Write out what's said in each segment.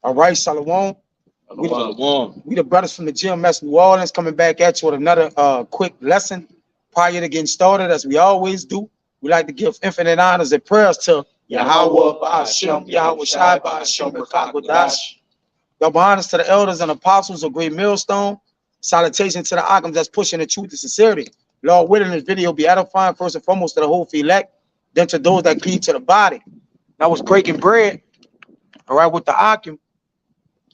All right, Shalom. Shalom. We the brothers from the GMS New Orleans coming back at you with another quick lesson prior to getting started, as we always do. We like to give infinite honors and prayers to Yahweh Ba'ashem, Yahweh Shai Ba'ashem, B'Chakodash. Double honors to the elders and apostles of Great Millstone. Salutation to the Akams that's pushing the truth and sincerity. Lord, willing this video be edifying first and foremost to the whole elect, then to those that cleave to the body. That was breaking bread, all right, with the Akim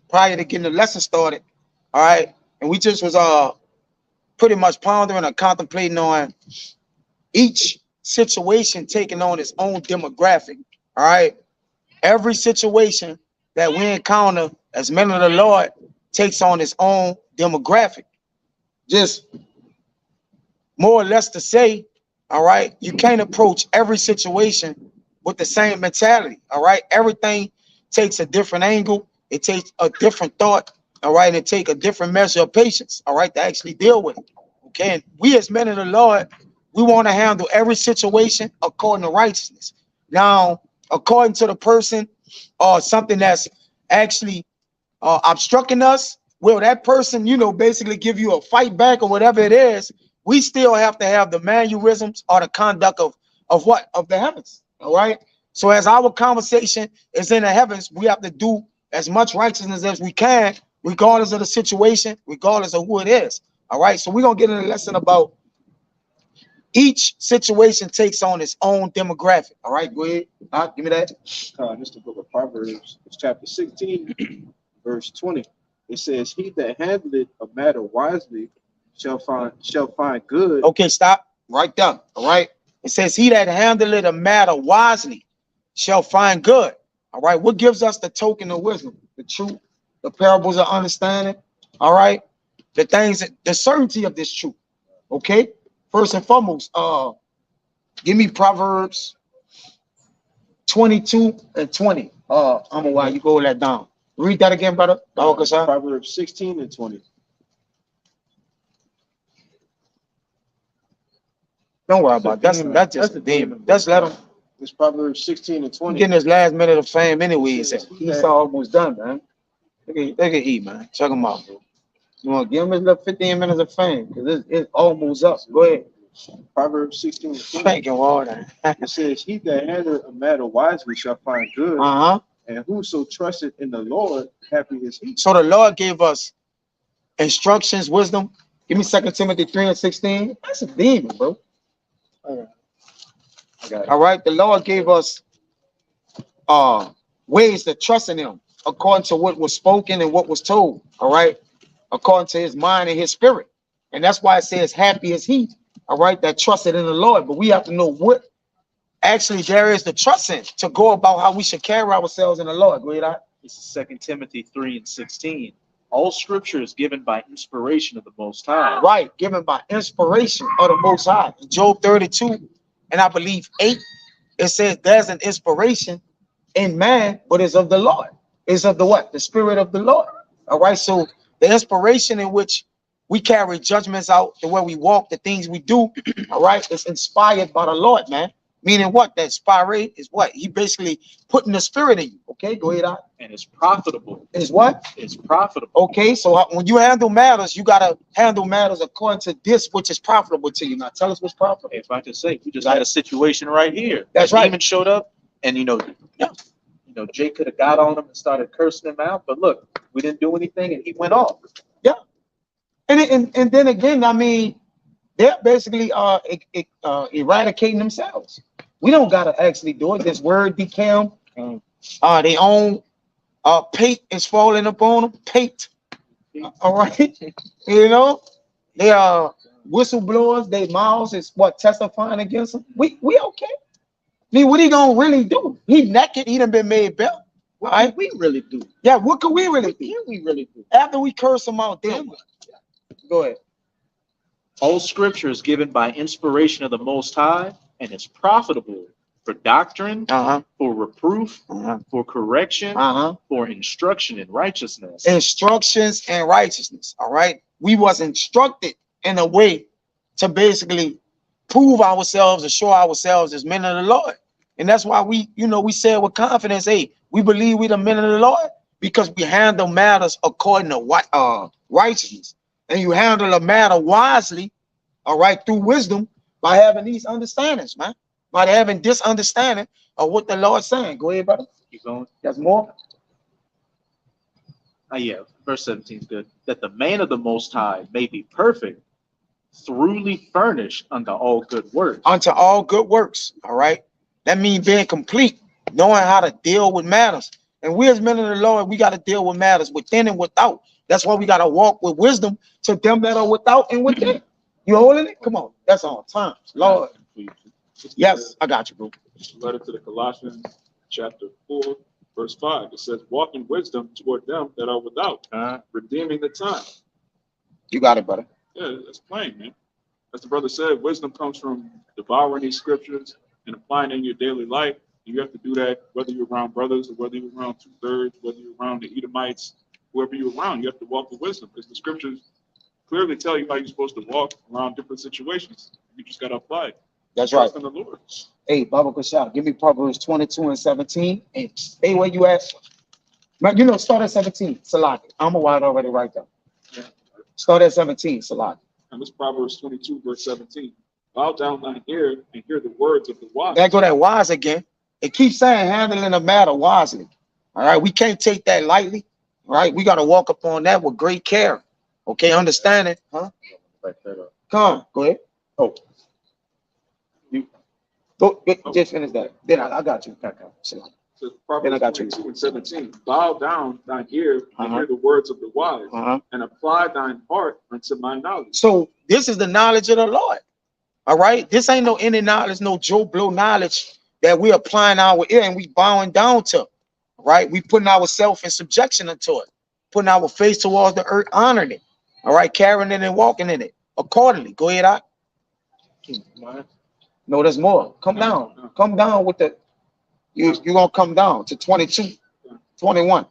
prior to getting the lesson started, all right, and we just was pretty much pondering or contemplating on each situation taking on its own demographic, all right. Every situation that we encounter as men of the Lord takes on its own demographic. Just more or less to say, all right, you can't approach every situation with the same mentality, all right. Everything takes a different angle. It takes a different thought, all right, and it takes a different measure of patience, all right, to actually deal with it. Okay, and we as men of the Lord, we want to handle every situation according to righteousness. Now, according to the person or something that's actually obstructing us, will that person, you know, basically give you a fight back or whatever it is? We still have to have the mannerisms or the conduct of what? Of the heavens, all right? So as our conversation is in the heavens, we have to do as much righteousness as we can, regardless of the situation, regardless of who it is. All right, so we're gonna get in a lesson about each situation takes on its own demographic. All right, go ahead. Give me that. This is the book of Proverbs, it's chapter 16, verse 20. It says, "He that handleth a matter wisely shall find good." Okay, stop right there. All right. It says, "He that handleth a matter wisely shall find good." All right. What gives us the token of wisdom? The truth, the parables of understanding. All right. The things, the certainty of this truth. Okay. First and foremost, give me Proverbs 22 and 20. I'm while you go that down. Read that again, brother. Proverbs 16 and 20. Don't worry about that. That's just a demon. Just let him. It's Proverbs 16 and 20. Getting his last minute of fame anyways. He's almost done, man. Look at E, man. Check him out, bro. You want to give him his little 15 minutes of fame? Because it's almost up. Go ahead. Proverbs 16 and 20. Thank you, Lord. It says, "He that handleth a matter wisely shall find good. And whoso trusteth in the Lord, happy is he." So the Lord gave us instructions, wisdom. Give me 2 Timothy 3 and 16. That's a demon, bro. All right. The Lord gave us ways to trust in him according to what was spoken and what was told. All right. According to his mind and his spirit. And that's why it says, happy is he, all right, that trusted in the Lord. But we have to know what actually there is to trust in to go about how we should carry ourselves in the Lord. Go ahead. This is 2 Timothy 3 and 16. All scripture is given by inspiration of the Most High. Right, given by inspiration of the Most High. In Job 32, and I believe 8, it says there's an inspiration in man, but it's of the Lord. It's of the what? The Spirit of the Lord. All right, so the inspiration in which we carry judgments out, the way we walk, the things we do, all right, it's inspired by the Lord, man. Meaning what? That inspiration is what? He basically putting the spirit in you. Okay, go ahead. And it's profitable. Is what? It's profitable. Okay, so when you handle matters, you got to handle matters according to this which is profitable to you. Now tell us what's profitable. If I could say, we just had a situation right here. That's right. Demon showed up, and Jay could have got on him and started cursing him out, but look, we didn't do anything, and he went off. Yeah, and then again, I mean, they're basically eradicating themselves. We don't gotta actually do it. This word became they own pate is falling upon them. Pate. All right. You know, they are whistleblowers, they mouths is what testifying against them. We okay. I mean, what he gonna really do? He naked, he done been made better. What can we really do? Yeah, what can we really do? What can we really do? After we curse them out, then go ahead. All scripture is given by inspiration of the Most High, and it's profitable for doctrine, for reproof, for correction, for instruction in righteousness. Instructions and righteousness. All right. We was instructed in a way to basically prove ourselves and show ourselves as men of the Lord. And that's why we said with confidence, hey, we believe we the men of the Lord. because we handle matters according to what righteousness. And you handle a matter wisely, all right, through wisdom by having these understandings, man. By having this understanding of what the Lord's saying. Go ahead, brother. Keep going. There's more. Yeah, verse 17 is good. That the man of the Most High may be perfect, thoroughly furnished unto all good works. Unto all good works, all right? That means being complete, knowing how to deal with matters. And we as men of the Lord, we got to deal with matters within and without. That's why we got to walk with wisdom to them that are without and within. You holding it? Come on. That's on time. Lord. Yes, I got you, bro. Letter to the Colossians, chapter 4, verse 5. It says, walk in wisdom toward them that are without, redeeming the time. You got it, brother. Yeah, that's plain, man. As the brother said, wisdom comes from devouring these scriptures and applying it in your daily life. You have to do that whether you're around brothers or whether you're around two-thirds, whether you're around the Edomites, whoever you're around, you have to walk with wisdom, because the scriptures clearly tell you how you're supposed to walk around different situations. You just got to apply it. That's right. Trust in the Lord. Hey, Baba Kashab, give me Proverbs 22 and 17 and stay where you at. Man, you know, start at 17, Salaki. I'm a wide already right there. Yeah. Start at 17, Salaki. And this Proverbs 22, verse 17. Bow down thine ear and hear the words of the wise. There go that wise again. It keeps saying handling a matter wisely. All right, we can't take that lightly. All right, we got to walk upon that with great care. Okay, understand it, huh? Come on, go ahead. Oh, you go. Just finish that. Then I got you. So Proverbs I got you. 22 and 17. Bow down thine ear and hear the words of the wise, and apply thine heart unto my knowledge. So this is the knowledge of the Lord. All right, this ain't no any knowledge, no Joe Blow knowledge that we applying our ear and we bowing down to. Right, we putting ourselves in subjection unto it, putting our face towards the earth, honoring it. All right, carrying it and walking in it accordingly. Go ahead, I. No, there's more. Come down. Come down with the. You're gonna come down to 22, 21.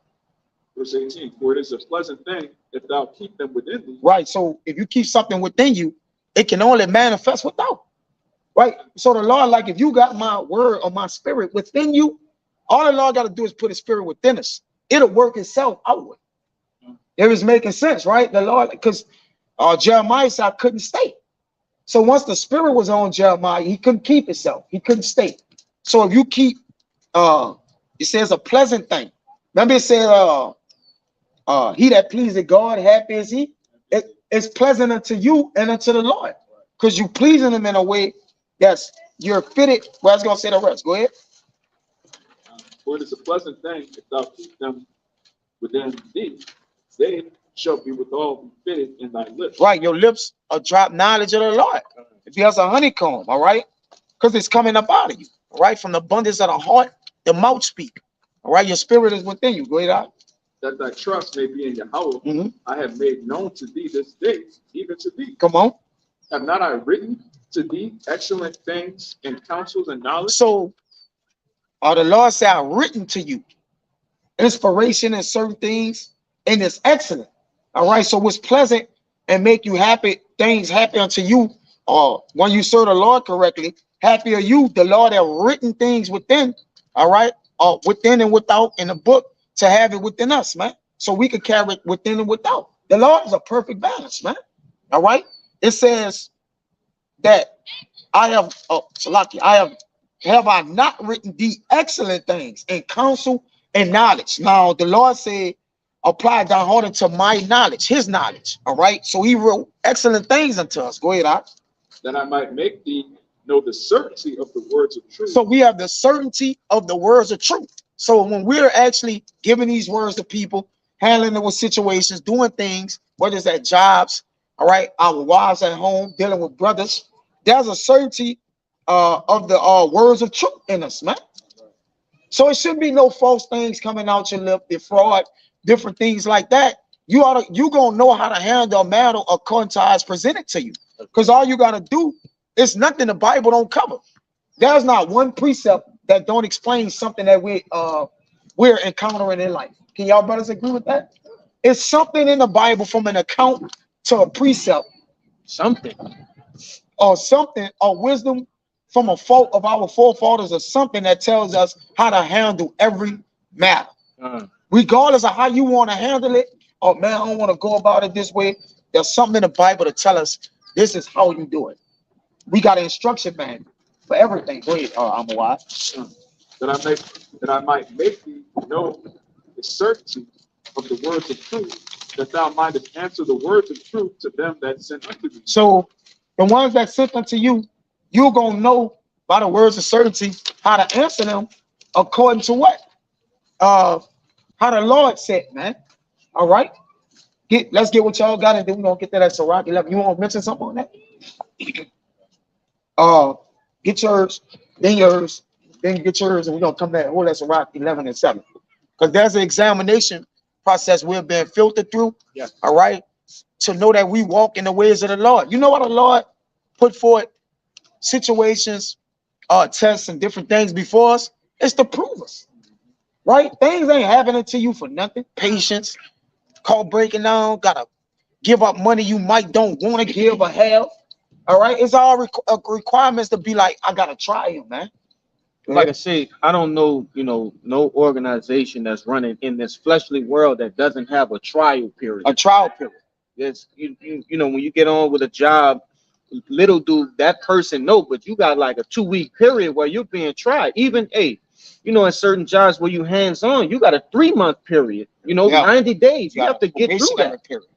Verse 18. For it is a pleasant thing if thou keep them within thee. Right. So if you keep something within you, it can only manifest without. Right. So the Lord, like if you got my word or my spirit within you, all the Lord got to do is put his spirit within us. It'll work itself outward. It was making sense, right? The Lord, because Jeremiah said I couldn't stay. So once the spirit was on Jeremiah, he couldn't keep himself. He couldn't stay. So if you keep, it says a pleasant thing. Remember it said, he that pleaseth God, happy is he. It's pleasant unto you and unto the Lord, because you pleasing him in a way that's you're fitted. Well, I was gonna say the rest. Go ahead. For it is a pleasant thing if thou keep them within thee. They shall be withal be fitted in thy lips. Right, your lips are drop knowledge of the Lord. If he has a honeycomb, all right, because it's coming up out of you, all right, from the abundance of the heart, the mouth speak. All right, your spirit is within you. Go ahead, out. That thy trust may be in Yahweh. I have made known to thee this day, even to thee. Come on. Have not I written to thee excellent things and counsels and knowledge? So, the Lord said, I've written to you inspiration and certain things, and it's excellent. All right, so what's pleasant and make you happy, things happy unto you, or when you serve the Lord correctly, happy are you, the Lord have written things within, all right, within and without in the book to have it within us, man. So we could carry it within and without. The Lord is a perfect balance, man. All right. It says that I have, Salaki, have I not written thee excellent things and counsel and knowledge? Now the Lord said, apply thy heart unto my knowledge, his knowledge. All right. So he wrote excellent things unto us. Go ahead, Ak. That I might make thee know the certainty of the words of truth. So we have the certainty of the words of truth. So when we're actually giving these words to people, handling them with situations, doing things, whether it's at jobs, all right, our wives at home, dealing with brothers, there's a certainty of the words of truth in us, man. So it shouldn't be no false things coming out your lip, the fraud, different things like that. You gonna know how to handle a matter according to how it's presented to you. Because all you gotta do is nothing the Bible don't cover. There's not one precept that don't explain something that we're encountering in life. Can y'all brothers agree with that? It's something in the Bible from an account to a precept, something, or wisdom from a fault of our forefathers, or something that tells us how to handle every matter. regardless of how you want to handle it. Oh man, I don't want to go about it this way. There's something in the Bible to tell us this is how you do it. We got an instruction manual for everything. Go ahead, Amawai. That I might make thee know the certainty of the words of truth, that thou mightest answer the words of truth to them that sent unto thee. So the ones that sent unto you, you're gonna know by the words of certainty how to answer them according to what? How the Lord said, man. All right. Let's get what y'all got, and then we're gonna get that at Sirach 11. You want to mention something on that? Get yours, then yours, then get yours, and we're gonna come back. Hold that Sirach 11 and 7. Because there's an examination process we're being filtered through. Yeah. All right. To know that we walk in the ways of the Lord. You know what the Lord put forth situations, tests, and different things before us? It's to prove us. Right? Things ain't happening to you for nothing. Patience, call breaking down, gotta give up money you might don't want to give or have. All right, it's all requirements to be like, I gotta try him, man. Like I say, I don't know, no organization that's running in this fleshly world that doesn't have a trial period. A trial period. Yes, you know, when you get on with a job, little do that person know, but you got like a 2-week period where you're being tried. Even in certain jobs where you hands-on, you got a 3-month period, 90 days. You have to get through that period.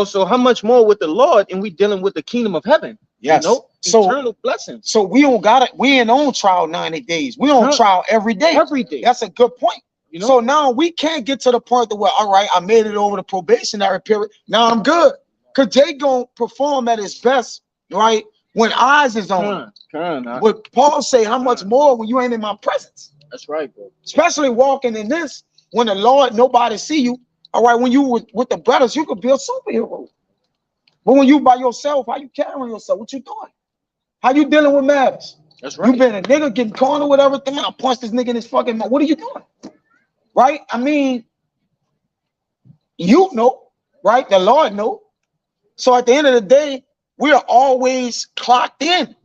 So how much more with the Lord, and we dealing with the kingdom of heaven? Yes. So eternal blessings. So we don't got it. We ain't on trial 90 days. We on trial every day. Every day. That's a good point. So now we can't get to the point that where, all right, I made it over the probationary period. Now I'm good. Because they gonna perform at its best, right? When eyes is on. But Paul say, how much more when you ain't in my presence? That's right, bro. Especially walking in this, when the Lord, nobody see you. All right, when you with the brothers, you could be a superhero. But when you by yourself, how you carrying yourself? What you doing? How you dealing with matters? That's right. You been a nigga getting cornered with everything. I punch this nigga in his fucking mouth. What are you doing? Right? I mean, you know, right? The Lord know. So at the end of the day, we are always clocked in.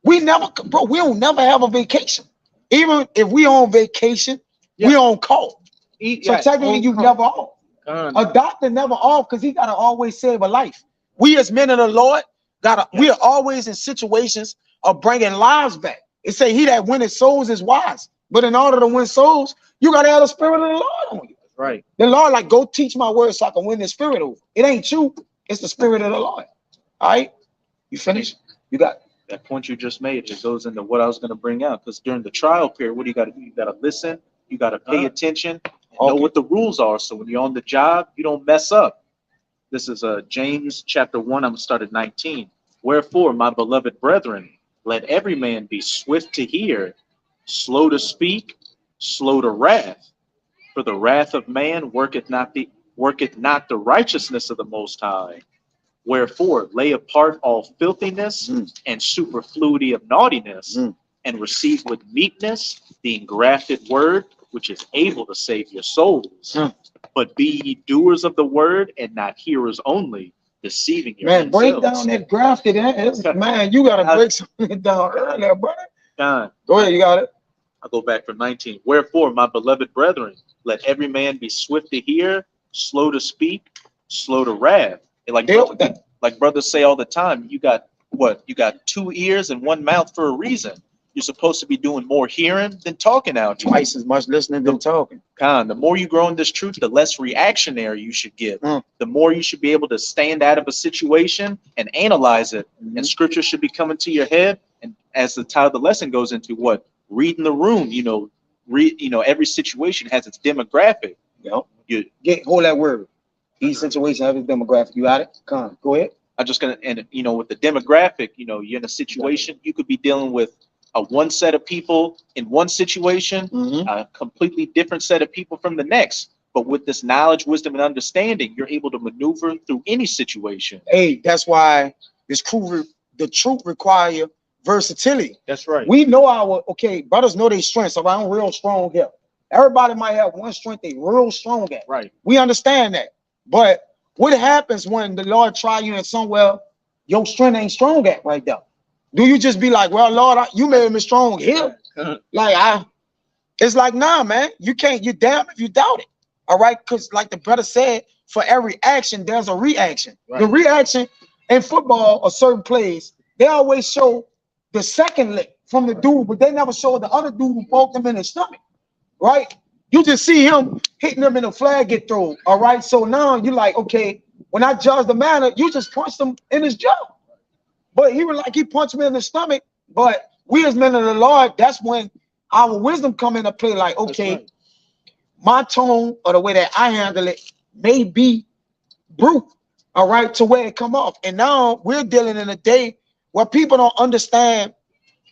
We don't never have a vacation. Even if we on vacation, we on call. So technically you never off. A doctor never off because he gotta always save a life. We as men of the Lord we are always in situations of bringing lives back. It say he that winneth souls is wise. But in order to win souls, you gotta have the spirit of the Lord on you. Right. The Lord like, go teach my word so I can win the spirit over. It ain't you, it's the spirit of the Lord. All right, you finished? You got that point you just made. It goes into what I was going to bring out, because during the trial period, what do you got to do? You got to listen, you got to pay attention, and know what the rules are, so when you're on the job, you don't mess up. This is James chapter 1. I'm going to start at 19. Wherefore, my beloved brethren, let every man be swift to hear, slow to speak, slow to wrath. For the wrath of man worketh not the righteousness of the Most High. Wherefore, lay apart all filthiness and superfluity of naughtiness, and receive with meekness the engrafted word, which is able to save your souls. But be ye doers of the word, and not hearers only, deceiving yourselves. Man, break down that grafted. Man, you gotta break something down earlier, brother. Go ahead, you got it. I'll go back from 19. Wherefore, my beloved brethren, let every man be swift to hear, slow to speak, slow to wrath. And like brothers say all the time, you got 2 ears and 1 mouth for a reason. You're supposed to be doing more hearing than talking out here. Twice as much listening than talking. The more you grow in this truth, the less reactionary you should get. The more you should be able to stand out of a situation and analyze it. And scripture should be coming to your head. And as the title of the lesson goes into what? Reading the room, every situation has its demographic. Hold that word. Each situation has its demographic. You got it? Go ahead. I'm just gonna, and with the demographic, you're in a situation, you could be dealing with one set of people in one situation, a completely different set of people from the next. But with this knowledge, wisdom, and understanding, you're able to maneuver through any situation. Hey, that's why the truth require versatility. That's right. We know brothers know their strengths. So I'm real strong here. Everybody might have one strength they real strong at. Right. We understand that. But what happens when the Lord try you in somewhere your strength ain't strong at right there? Do you just be like, well, Lord, you made me strong here? It's like, nah, man, you can't. You're damn if you doubt it. All right, because like the brother said, for every action, there's a reaction. Right. The reaction in football or certain plays, they always show the second lick from the dude, but they never show the other dude who poked him in the stomach. Right? You just see him hitting him and the flag get thrown. All right. So now you're like, okay, when I judge the matter, you just punched him in his jaw. But he was like, he punched me in the stomach. But we as men of the Lord, that's when our wisdom come into play. Like, okay, right. my tone or the way that I handle it may be brute, all right, to where it come off. And now we're dealing in a day where people don't understand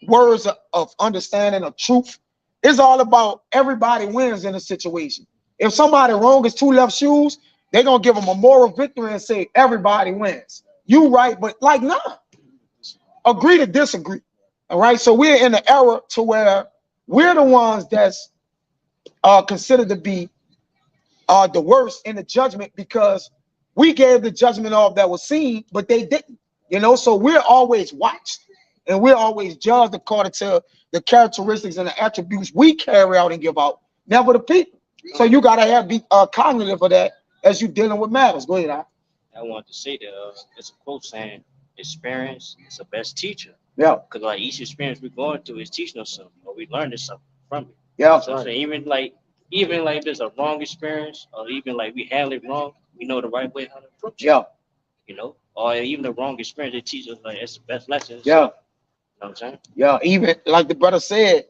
words of understanding of truth. It's all about everybody wins in a situation. If somebody wrong is two left shoes, they're gonna give them a moral victory and say everybody wins. You right, but like nah. Agree to disagree. All right. So we're in the era to where we're the ones that's considered to be the worst in the judgment because we gave the judgment of that was seen, but they didn't. You know, so we're always watched and we're always judged according to the characteristics and the attributes we carry out and give out, never the people. So you gotta be cognitive of that as you dealing with matters. Go ahead. I wanted to say that it's a quote saying, "Experience is the best teacher." Yeah. Because like each experience we're going through is teaching us something, or we learning something from it. Yeah. So I'm saying even like if there's a wrong experience, or even like we handle it wrong, we know the right way how to approach it. Yeah. You know, or even the wrong experience, it teaches us like it's the best lesson. Yeah. You know what I'm saying? Yeah. Even like the brother said,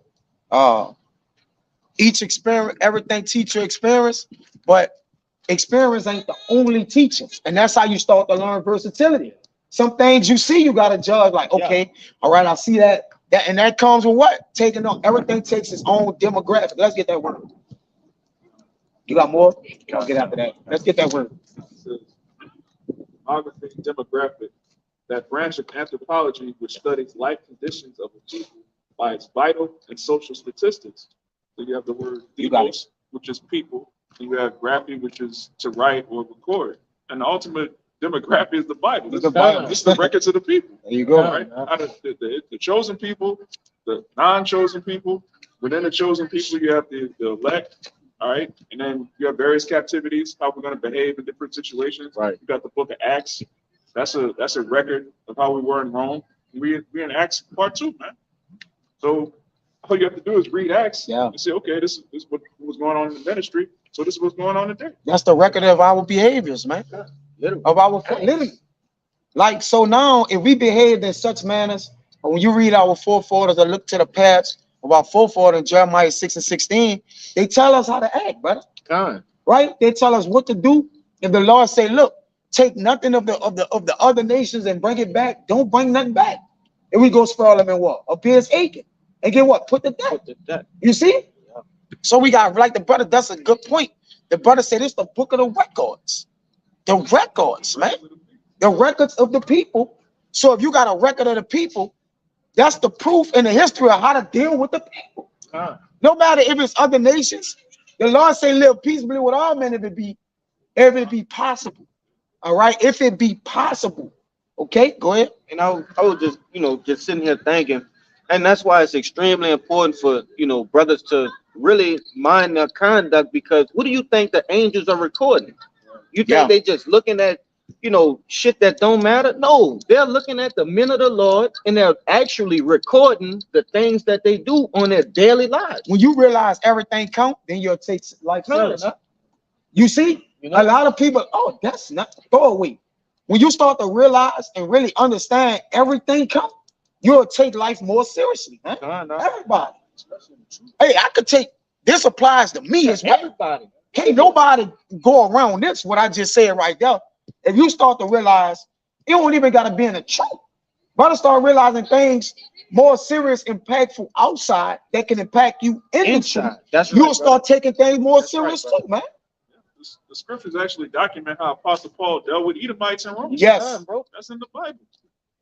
each experience, everything teacher experience, but experience ain't the only teacher. And that's how you start to learn versatility. Some things you see, you got to judge like, okay, all right, I see that. And that comes with what? Taking on everything takes its own demographic. Let's get that word. You got more? I'll get after that. Let's get that word. Demographic, demographic, that branch of anthropology which studies life conditions of a people by its vital and social statistics. So you have the word demos, which is people, and you have graphy, which is to write or record. And the ultimate demographic is the Bible. This is the records of the people. There you go. Right? The chosen people, the non-chosen people. Within the chosen people, you have the elect. All right, and then you have various captivities, how we're going to behave in different situations. Right. You got the book of Acts. That's a record of how we were in Rome. We're in Acts part 2, man. So all you have to do is read Acts and say, okay, this is what was going on in the ministry. So this is what's going on today. That's the record of our behaviors, man. Of our literally. Like, so now if we behaved in such manners, and when you read our forefathers and look to the past of our forefathers in Jeremiah 6:16, they tell us how to act, brother. Right? They tell us what to do. If the Lord say, look, take nothing of the other nations and bring it back, don't bring nothing back. And we go spoil them in what? Appears aching. And get what? Put the debt. You see? Yeah. So we got, like the brother, that's a good point. The brother said it's the book of the records. The records, man. The records of the people. So if you got a record of the people, that's the proof in the history of how to deal with the people. No matter if it's other nations, the Lord say live peaceably with all men if it be possible. All right, if it be possible. Okay, go ahead. And I was just, just sitting here thinking, and that's why it's extremely important for, brothers to really mind their conduct, because what do you think the angels are recording? You think they just looking at, shit that don't matter? No, they're looking at the men of the Lord, and they're actually recording the things that they do on their daily lives. When you realize everything count, then you'll take life serious. Huh? You see, a lot of people, oh, that's not throwaway. When you start to realize and really understand everything count, you'll take life more seriously, man. Everybody. Hey, I could take, this applies to me as well. Everybody. Can't nobody go around this, what I just said right there. If you start to realize, you don't even got to be in the truth. But start realizing things more serious, impactful outside that can impact you inside. The truth. That's right, you'll start taking things more serious too, man. The scriptures actually document how Apostle Paul dealt with Edomites and Romans. Yes, bro. That's in the Bible.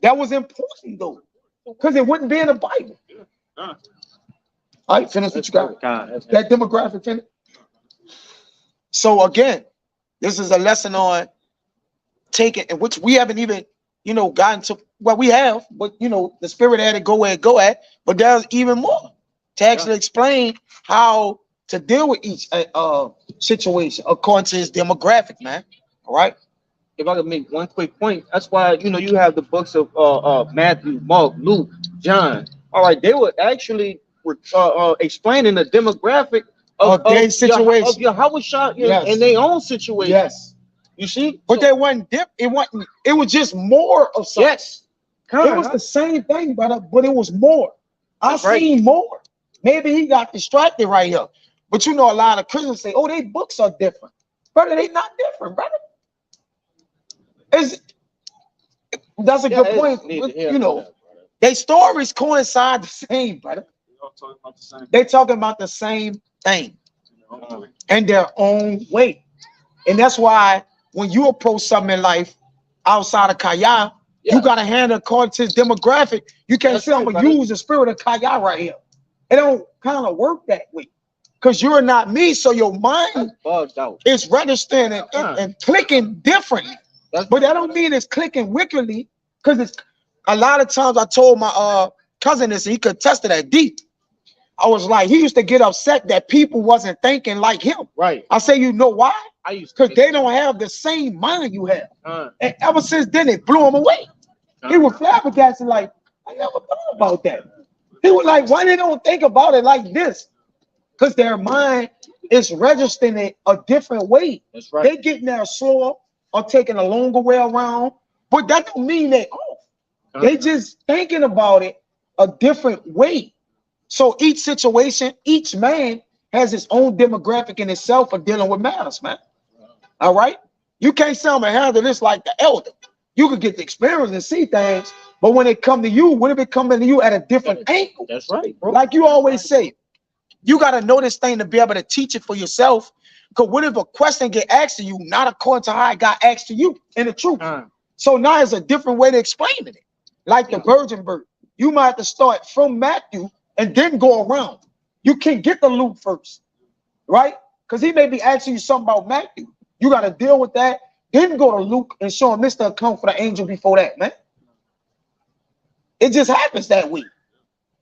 That was important though, because it wouldn't be in the Bible. All right, finish what you got. That demographic, finish. So again, this is a lesson on taking, in which we haven't even, gotten to. Well, we have, but the spirit had to go where it go at. But there's even more to actually explain how to deal with each situation according to his demographic, man. All right. If I could make one quick point, that's why you have the books of Matthew, Mark, Luke, John. All right, they were actually explaining the demographic of their situation, of Yahushua yes, in their own situation. Yes, you see, but they wasn't dip. It wasn't. It was just more of something. Yes, it was the same thing, but it was more. I That's right. seen more. Maybe he got distracted right here. But you know, a lot of Christians say, "Oh, they books are different, brother. They not different, brother." That's a good point. You know, their stories coincide the same, brother. They talking about the same thing in their own way. And that's why when you approach something in life outside of Kaya, you got to handle according to his demographic. You can't say, I'm going to use the spirit of Kaya right here. It don't kind of work that way. Because you're not me, so your mind is registering and clicking differently. But that don't mean it's clicking wickedly, because it's a lot of times I told my cousin this, and he could attest to that deep. I was like, he used to get upset that people wasn't thinking like him. Right. I say, you know why? Because they don't have the same mind you have. And ever since then, it blew him away. He was flabbergasted, like, I never thought about that. He was like, why they don't think about it like this? Because their mind is registering it a different way. That's right. They getting there slower or taking a longer way around, but that don't mean they off. They just thinking about it a different way. So each situation, each man has his own demographic in itself for dealing with matters, man. All right? You can't say I'm gonna handle this like the elder. You could get the experience and see things, but when it come to you, when it be coming to you at a different angle. That's right, bro. Like you always say, you got to know this thing to be able to teach it for yourself. Because what if a question get asked to you, not according to how it got asked to you in the truth? So now it's a different way to explain it. Like the virgin birth. You might have to start from Matthew and then go around. You can get the Luke first, right? Because he may be asking you something about Matthew. You got to deal with that. Then go to Luke and show him this the account for the angel before that, man. It just happens that way.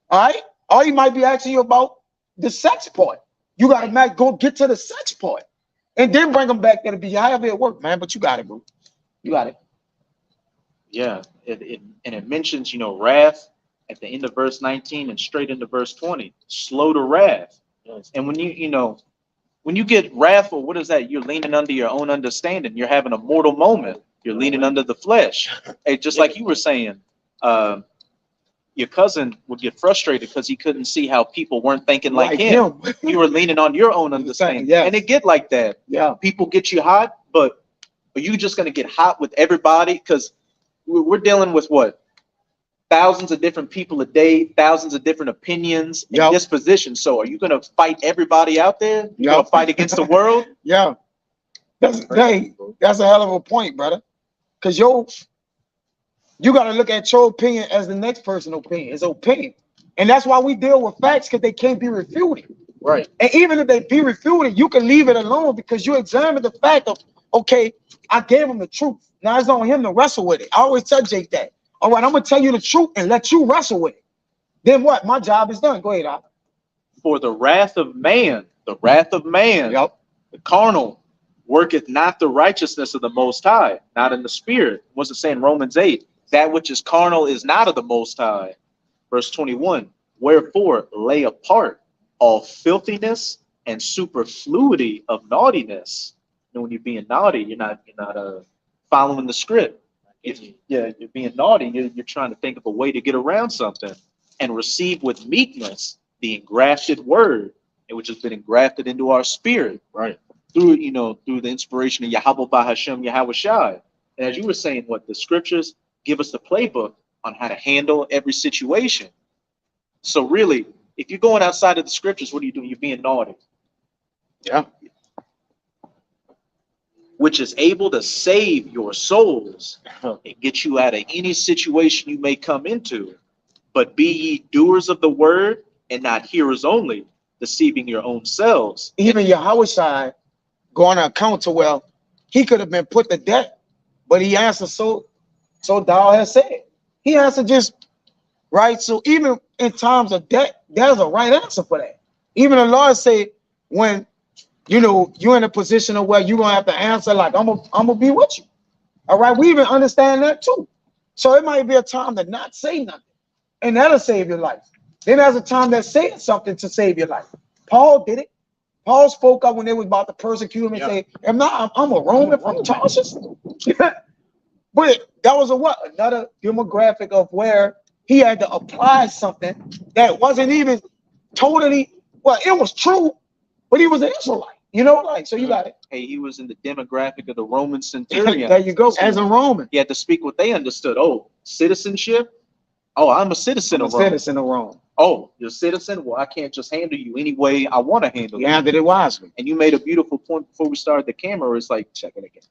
All right? Or he might be asking you about the sex part. You got to go get to the sex part and then bring them back there to be however it work, man. But you got it, bro. You got it. Yeah. And it mentions, wrath at the end of verse 19 and straight into verse 20. Slow to wrath. And when when you get wrathful, what is that? You're leaning under your own understanding. You're having a mortal moment. You're leaning under the flesh. Hey, just like you were saying, your cousin would get frustrated because he couldn't see how people weren't thinking like him. You were leaning on your own understanding. Yes. And it get like that. Yeah. People get you hot, but are you just going to get hot with everybody? Because we're dealing with what? Thousands of different people a day, thousands of different opinions and dispositions. So are you going to fight everybody out there? You're going to fight against the world? Yeah. That's a hell of a point, brother. Because you got to look at your opinion as the next person's opinion. It's opinion. And that's why we deal with facts, because they can't be refuted. Right. And even if they be refuted, you can leave it alone because you examine the fact of, okay, I gave him the truth. Now it's on him to wrestle with it. I always tell Jake that. All right, I'm going to tell you the truth and let you wrestle with it. Then what? My job is done. Go ahead, Al. For the wrath of man, the carnal, worketh not the righteousness of the Most High, not in the spirit. What's it saying in Romans 8? That which is carnal is not of the Most High. Verse 21, wherefore lay apart all filthiness and superfluity of naughtiness. And when you're being naughty, you're not following the script. You're being naughty. You're trying to think of a way to get around something, and receive with meekness the engrafted word, which has been engrafted into our spirit, right? Through the inspiration of Yahweh Bahashem Yahweh Shai. And as you were saying, what the scriptures give us the playbook on how to handle every situation. So really, if you're going outside of the scriptures, what are you doing? You're being naughty. Yeah. Which is able to save your souls and get you out of any situation you may come into. But be ye doers of the word and not hearers only, deceiving your own selves. Even Yahweh Shai going to account to, well, he could have been put to death, but he answered, so thou has said. He answered just right. So even in times of death, there's a right answer for that. Even the Lord said, when you're in a position of where you're gonna have to answer like I'm gonna be with you. All right, we even understand that too. So it might be a time to not say nothing, and that'll save your life. Then there's a time that saying something to save your life. Paul did it. Paul spoke up when they was about to persecute him and say, I'm a Roman from Tarsus. But that was another demographic of where he had to apply something that wasn't even totally, well, it was true, but he was an Israelite, so you got it. Hey, he was in the demographic of the Roman centurion. There you go, as a Roman. He had to speak what they understood. Oh, citizenship? Oh, I'm a citizen of Rome. Citizen of Rome. Oh, you're a citizen? Well, I can't just handle you any way I want to handle you. You handled it wisely. And you made a beautiful point before we started the camera. It's like, check it again.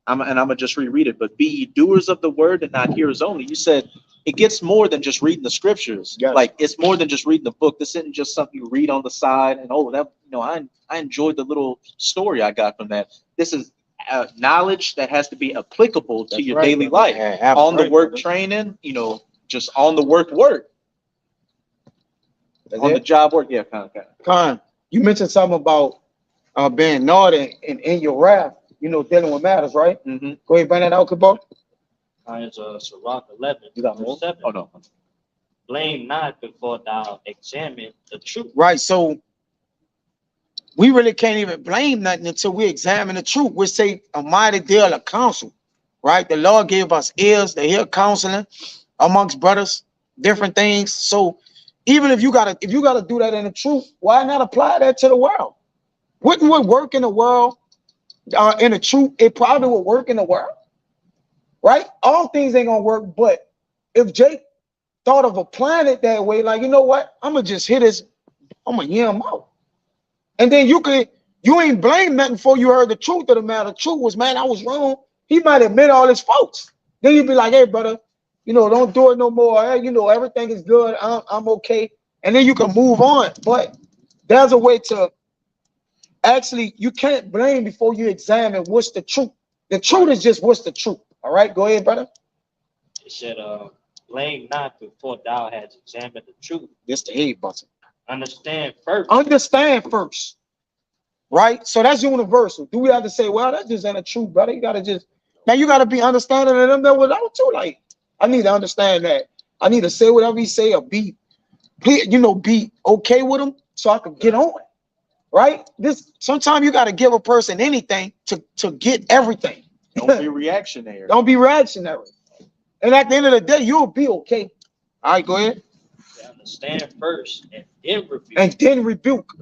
I'm going to just reread it. But be ye doers of the word and not hearers only. You said it gets more than just reading the scriptures. Yes. Like, it's more than just reading the book. This isn't just something you read on the side and, I enjoyed the little story I got from that. This is knowledge that has to be applicable to your daily life. Yeah, on the work training, just on the work. On the job work, yeah, kind of. Con, you mentioned something about being naughty and in your wrath, dealing with matters, right? Mm-hmm. Go ahead, bring that out, Kabal. It's Sirach 11, You got more? 7. Oh, no. Blame not before thou examine the truth. Right, so we really can't even blame nothing until we examine the truth. We say a mighty deal of counsel, right? The Lord gave us ears to hear counseling amongst brothers, different things. So even if you gotta do that in the truth, why not apply that to the world? Wouldn't what work in the world in the truth? It probably would work in the world, right? All things ain't gonna work, but if Jake thought of applying it that way, like, you know what? I'm gonna just hit his, I'm gonna hear him out. And then you ain't blame nothing before you heard the truth of the matter. The truth was, man, I was wrong. He might admit all his faults. Then you'd be like, hey, brother, don't do it no more. Hey, everything is good. I'm okay. And then you can move on. But there's a way to actually, you can't blame before you examine what's the truth. The truth is just what's the truth. All right, go ahead, brother. It said, blame not before thou hast examined the truth. This the head button. Understand first. Understand first. Right? So that's universal. Do we have to say, well, that just ain't a truth, brother? You gotta be understanding of them that without too. Like, I need to understand that. I need to say whatever he say or be okay with him so I can get on. Right? Sometimes you gotta give a person anything to get everything. Don't be reactionary. Don't be reactionary. And at the end of the day, you'll be okay. All right, go ahead. Understand first and then rebuke. And then rebuke.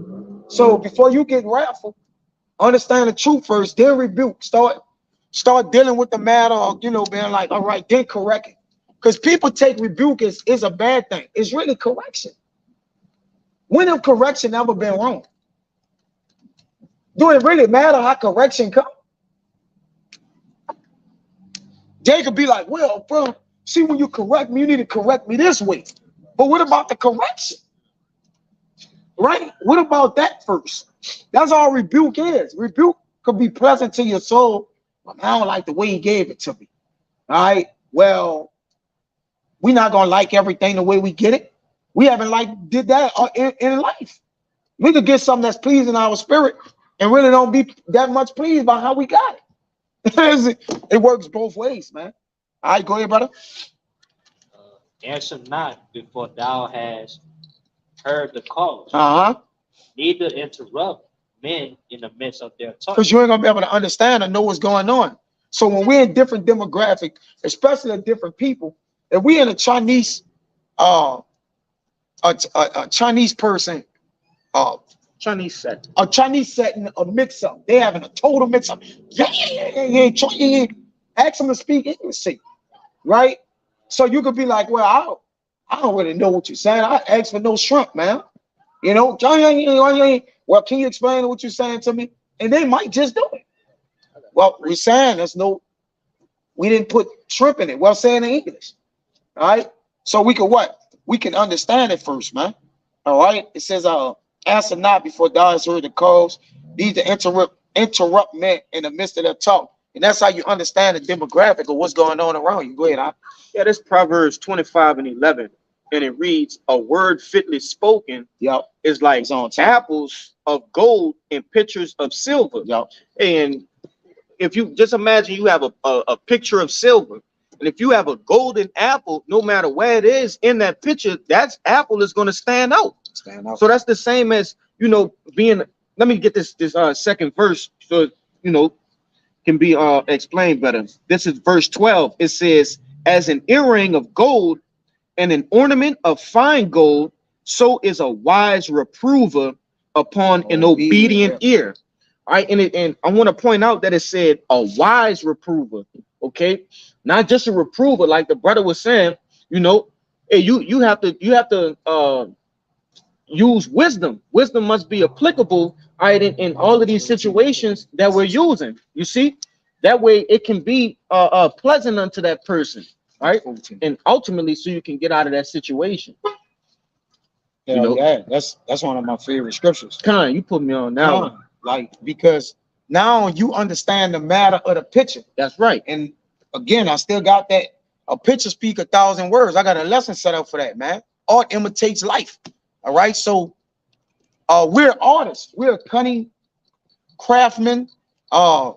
So before you get wrathful, understand the truth first, then rebuke. Start dealing with the matter, or being like, all right, then correct it. Because people take rebuke is a bad thing. It's really correction. When have correction ever been wrong? Do it really matter how correction comes? Jay could be like, well, bro, see, when you correct me, you need to correct me this way. But what about the correction? Right? What about that first? That's all rebuke is. Rebuke could be pleasant to your soul, but I don't like the way he gave it to me. All right? Well, we're not going to like everything the way we get it. We haven't did that in life. We could get something that's pleasing our spirit and really don't be that much pleased by how we got it. It works both ways, man. All right, go ahead, brother. Answer not before thou hast heard the cause. Neither interrupt men in the midst of their talk. Because you ain't gonna be able to understand and know what's going on. So when we're in different demographic, especially different people, if we in a Chinese, a Chinese person, Chinese set. a Chinese setting, a mix-up. They having a total mix-up. Yeah. Ask them to speak English, right? So you could be like, well, I don't really know what you're saying. I asked for no shrimp, man. Well, can you explain what you're saying to me? And they might just do it. Well, we're saying we didn't put shrimp in it. Well, saying in English. All right. So we can what? We can understand it first, man. All right. It says, answer not before thou hast heard the cause. Need to interrupt men in the midst of their talk. And that's how you understand the demographic of what's going on around you. Go ahead, Yeah, this Proverbs 25:11. and it reads, "A word fitly spoken." Yep. Is like It's on time. apples of gold and pictures of silver. Yep. And if you just imagine you have a picture of silver, and if you have a golden apple, no matter where it is in that picture, that apple is going to stand out. Stand out. So that's the same as, you know, being, let me get this second verse so, you know, can be explained better. This is verse 12. It says, "As an earring of gold and an ornament of fine gold, so is a wise reprover upon an obedient ear." All right, and I want to point out that it said a wise reprover, okay? Not just a reprover, like the brother was saying, you know, hey, you have to use wisdom. Wisdom must be applicable, all right, in all of these situations that we're using. You see, that way it can be pleasant unto that person, all right, and ultimately so you can get out of that situation. You know, yeah, that's one of my favorite scriptures. Con, you put me on now. Like, because now you understand the matter of the picture. That's right. And again, I still got that. A picture speak 1,000 words. I got a lesson set up for that, man. Art imitates life. All right. So we're artists. We're cunning craftsmen.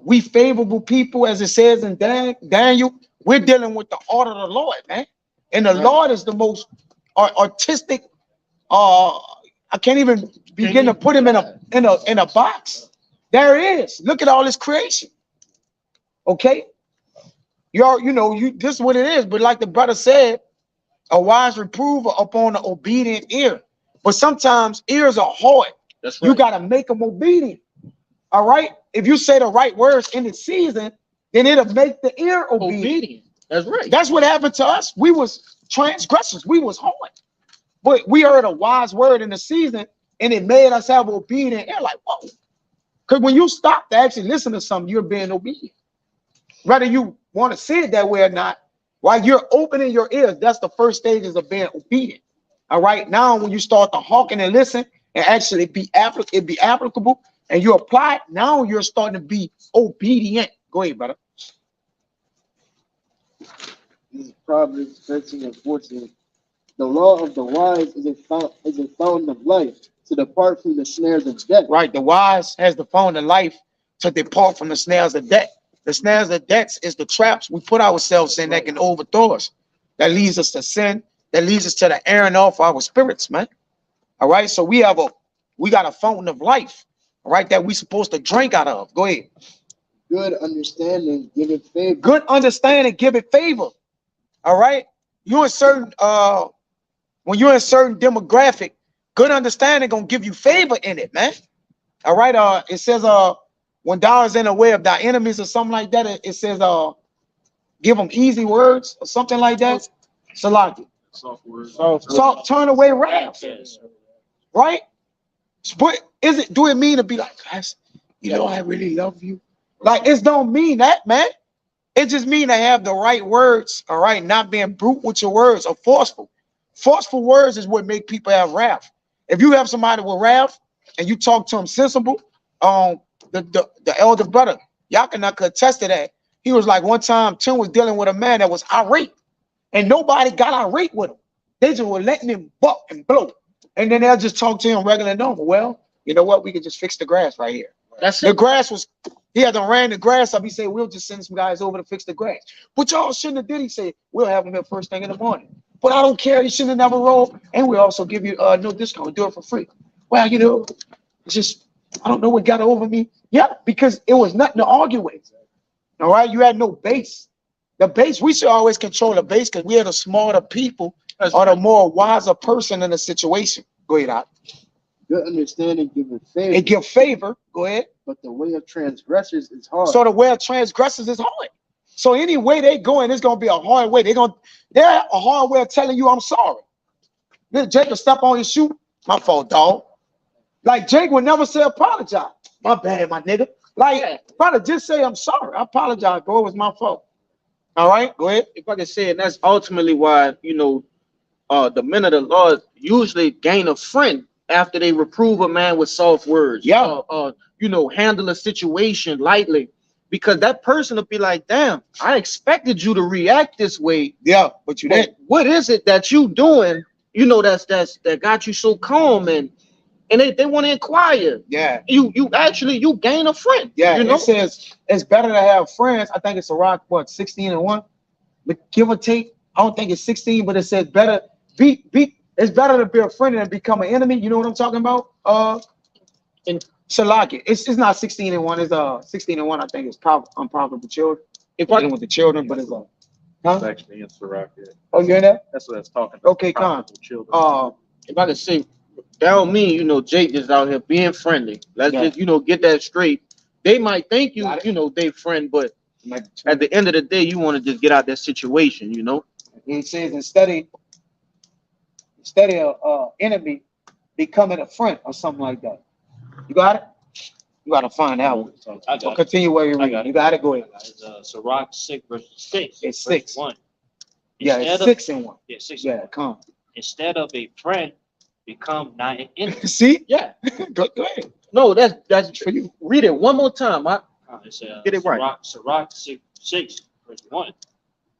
We favorable people, as it says in Daniel. We're dealing with the art of the Lord, man. And the Lord is the most artistic. I can't even begin to put him in a box. There it is. Look at all this creation. Okay, this is what it is. But like the brother said, a wise reprover upon the obedient ear. But sometimes ears are hard. That's right. You got to make them obedient. All right. If you say the right words in the season, then it'll make the ear obedient. That's right. That's what happened to us. We was transgressors. We was hard. But we heard a wise word in the season, and it made us have obedient ear. Like, whoa. Because when you stop to actually listen to something, you're being obedient. Whether you want to see it that way or not, while you're opening your ears, that's the first stages of being obedient. All right. Now, when you start to hearken and listen and actually be applicable and you apply it, now you're starting to be obedient. Go ahead, brother. Proverbs 13 and 14. The law of the wise is a fountain of life, to depart from the snares of death. Right. The wise has the fountain of life to depart from the snares of death. The snares of death is the traps we put ourselves in that can overthrow us. That leads us to sin. That leads us to the airing off our spirits, man. All right. So we got a fountain of life, all right, that we supposed to drink out of. Go ahead. Good understanding, give it favor. Good understanding, give it favor. All right. You're in certain when you're in a certain demographic, good understanding gonna give you favor in it, man. All right. It says when thou is in the way of thy enemies or something like that, it says give them easy words or something like that. Salaki. Soft words. So turn away wrath. Right? But do it mean to be like, I really love you? Like, it don't mean that, man. It just mean to have the right words, all right, not being brute with your words or forceful. Forceful words is what make people have wrath. If you have somebody with wrath and you talk to him sensible, the elder brother, Yakana could attest to that. He was like, one time Tim was dealing with a man that was irate, and nobody got irate with him. They just were letting him buck and blow. And then they'll just talk to him regular and normal. Well, you know what? We could just fix the grass right here. That's The it. grass was, he had to ran the grass up. He said, we'll just send some guys over to fix the grass. But y'all shouldn't have did. He said, we'll have them here first thing in the morning. But I don't care. You shouldn't have never rolled. And we also give you no discount. Do it for free. Well, it's just, I don't know what got over me. Yeah, because it was nothing to argue with. All right. You had no base. The base, we should always control the base because we are the smarter people or the more wiser person in the situation. Go ahead, Doc. Good understanding, give it favor. It give favor. Go ahead. But the way of transgressors is hard. So the way of transgressors is hard. So any way they going, it's gonna be a hard way. They're a hard way of telling you I'm sorry. Then Jake will step on his shoe. My fault, dog. Like Jake would never say apologize. My bad, my nigga. Like, brother, just say I'm sorry. I apologize, bro. It was my fault. All right, go ahead. If I can say, and that's ultimately why, the men of the Lord usually gain a friend after they reprove a man with soft words. Yeah. Handle a situation lightly, because that person will be like, damn, I expected you to react this way. Yeah, but you didn't. What is it that you doing you know, that got you so calm, and they want to inquire. Yeah. You gain a friend. Yeah. You know, It says it's better to have friends. I think it's Sirach, what, 16:1? But give or take, I don't think it's 16, but it says better it's better to be a friend than become an enemy. You know what I'm talking about? In Salaki. It's not 16:1, it's 16:1, I think it's unprofitable children. If I with the children, but it's It's huh? actually in Sirach. Yeah. Oh, you're in there? That's what that's talking about. Okay, Con. Profitable children. if I could say, that don't mean, you know, Jake is out here being friendly. Let's Yeah. just, you know, get that straight. They might think Got it. you know, they friend, but Like, at the end of the day, you want to just get out that situation, you know. it says instead of enemy becoming a friend or something like that. You got it? You gotta find out. I got it. Continue where you're I reading. got it. You got it. Go ahead. It's Sirach 6:6. It's verse 6. 1. Yeah, Instead it's of- 6:1. Yeah, 6. Yeah, come. Instead of a friend, become not an enemy. See? Yeah. Go ahead. No, that's for you. Read it one more time. It's Get it right. Sirach 6, verse 1.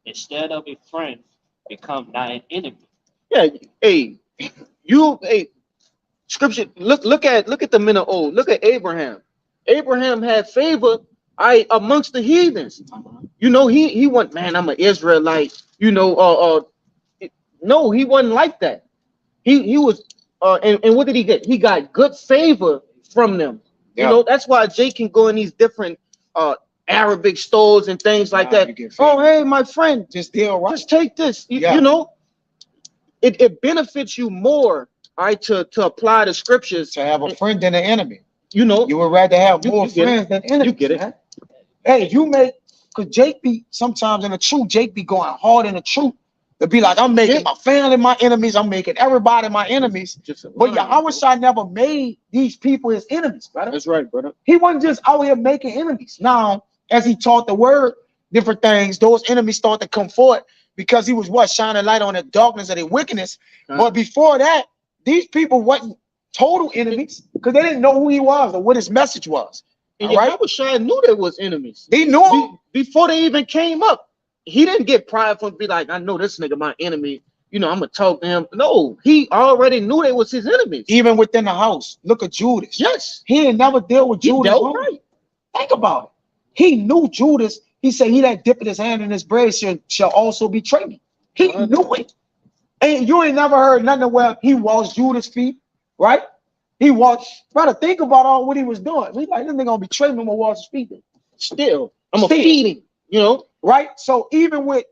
Instead of a friend, become not an enemy. Yeah. Hey, scripture. Look at the men of old. Look at Abraham. Abraham had favor amongst the heathens. You know, he went, man, I'm an Israelite. You know, no, he wasn't like that. He was, and what did he get? He got good favor from them. Yeah. You know, that's why Jake can go in these different Arabic stores and things like Nah, you that. get Oh, favor. hey, my friend, Just deal right. just take this. Yeah. You know, it benefits you more, all right, to apply the scriptures. To have a friend than an enemy. You know, You would rather have You- more you get it. friends than enemies. You get it. Man. Hey, because Jake be sometimes in the truth, Jake be going hard in the truth. To be like, I'm making my family my enemies, I'm making everybody my enemies. But Yahweh never made these people his enemies, brother. That's right, brother. He wasn't just out here making enemies. Now, as he taught the word, different things, those enemies start to come forth because he was shining light on the darkness of their wickedness. But before that, these people wasn't total enemies because they didn't know who he was or what his message was. And All right? Yahweh knew they was enemies. They knew him. Before they even came up. He didn't get prideful and be like, I know this nigga my enemy. You know, I'm gonna talk to him. No, he already knew they was his enemies. Even within the house. Look at Judas. Yes. He didn't never deal with He Judas. dealt wrong. right. Think about it. He knew Judas. He said, he that dippeth his hand in his bread shall also betray me. He knew it. And you ain't never heard nothing where he washed Judas' feet, right? He washed, brother, think about all what he was doing. He like, this nigga gonna betray me, I'm gonna wash his feet. Still, I'm gonna feed him, you know. Right? So even with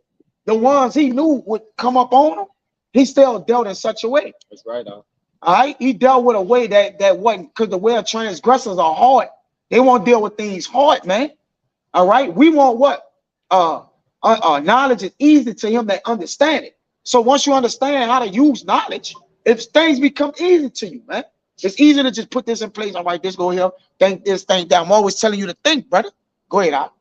the ones he knew would come up on him, he still dealt in such a way. That's right. All right, he dealt with a way that wasn't, because the way of transgressors are hard. They won't deal with things hard, man. All right, we want what? Knowledge is easy to him that understand it. So once you understand how to use knowledge, if things become easy to you, man, it's easy to just put this in place. All right, this go here, think this, think that. I'm always telling you to think, brother. Go ahead, Al.